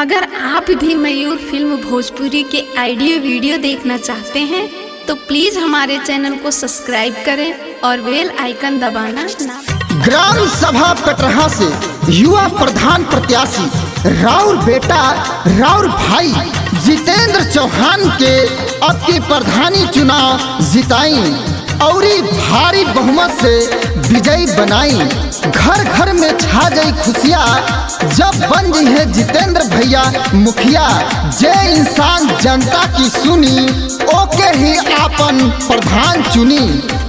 अगर आप भी मयूर फिल्म भोजपुरी के ऑडियो वीडियो देखना चाहते हैं तो प्लीज हमारे चैनल को सब्सक्राइब करें और बेल आइकन दबाना ना। ग्राम सभा कटरा से युवा प्रधान प्रत्याशी राउर बेटा राउर भाई जितेंद्र चौहान के अब की प्रधानी चुनाव जिताई और भारी बहुमत से विजयी बनाई। घर घर में छा जाई खुशियाँ जब बन गई है जितेंद्र भैया मुखिया। जे इंसान जनता की सुनी ओके ही आपन प्रधान चुनी।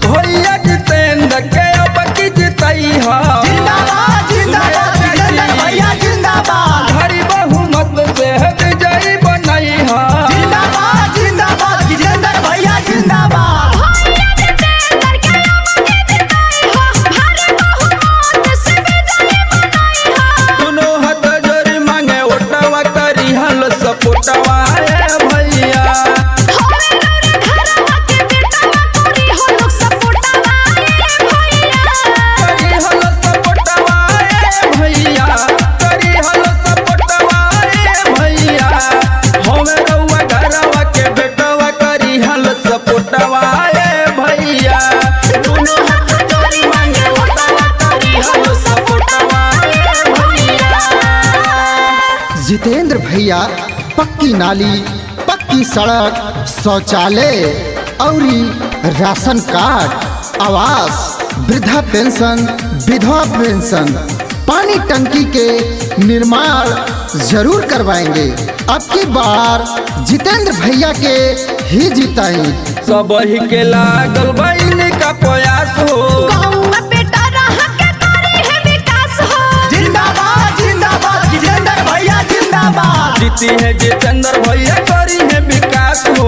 भैया जितेंद्र के अब की जिताई है। जिंदाबाद जिंदाबाद जितेंद्र भैया जिंदाबाद। भारी बहुमत से विजयी बनाई है। जिंदाबाद जिंदाबाद जितेंद्र भैया जिंदाबाद। सपोटवा भैया जितेंद्र भैया पक्की नाली पक्की सड़क शौचालय और राशन कार्ड आवास वृद्धा पेंशन विधवा पेंशन पानी टंकी के निर्माण जरूर करवाएंगे। अब की बार जितेंद्र भैया के ही जिताई। सब ही के लागल बहन का प्रयास हो। जीती है जितेंद्र भैया करी है विकास हो।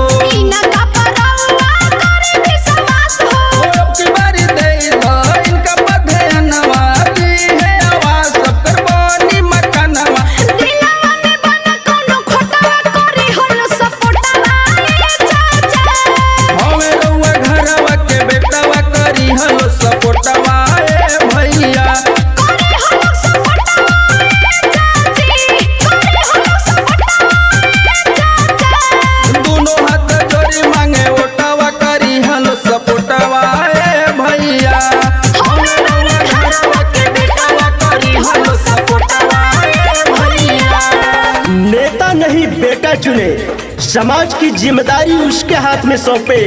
अब की बारी दे इनका पधनवा दी है आवाज सबकर बनी मकानवा। हमें रउआ घरवा के बेटवा करी हलो सपोटवा भैया। नेता नहीं बेटा चुने, समाज की जिम्मेदारी उसके हाथ में सौंपे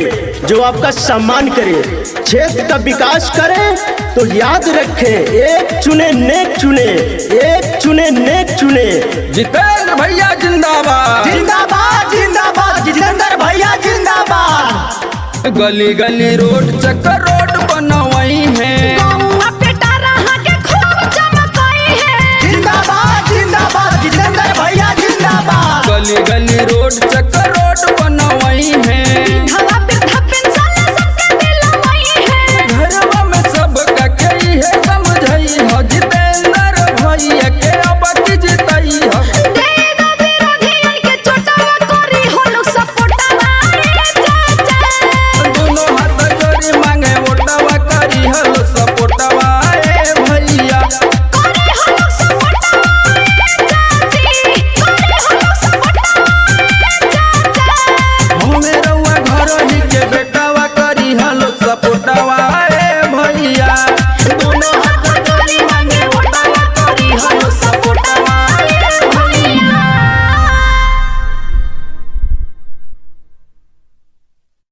जो आपका सम्मान करे, क्षेत्र का विकास करे। तो याद रखें एक चुने नेक चुने, एक चुने नेक चुने। जितेंद्र भैया जिंदाबाद जिंदाबाद जिंदाबाद जितेंद्र भैया जिंदाबाद। गली गली रोड चक्कर रोड बनवाई है। जिंदाबाद जिंदाबाद जितेंद्र भैया जिंदाबाद। गली गली रोड चक्कर रोड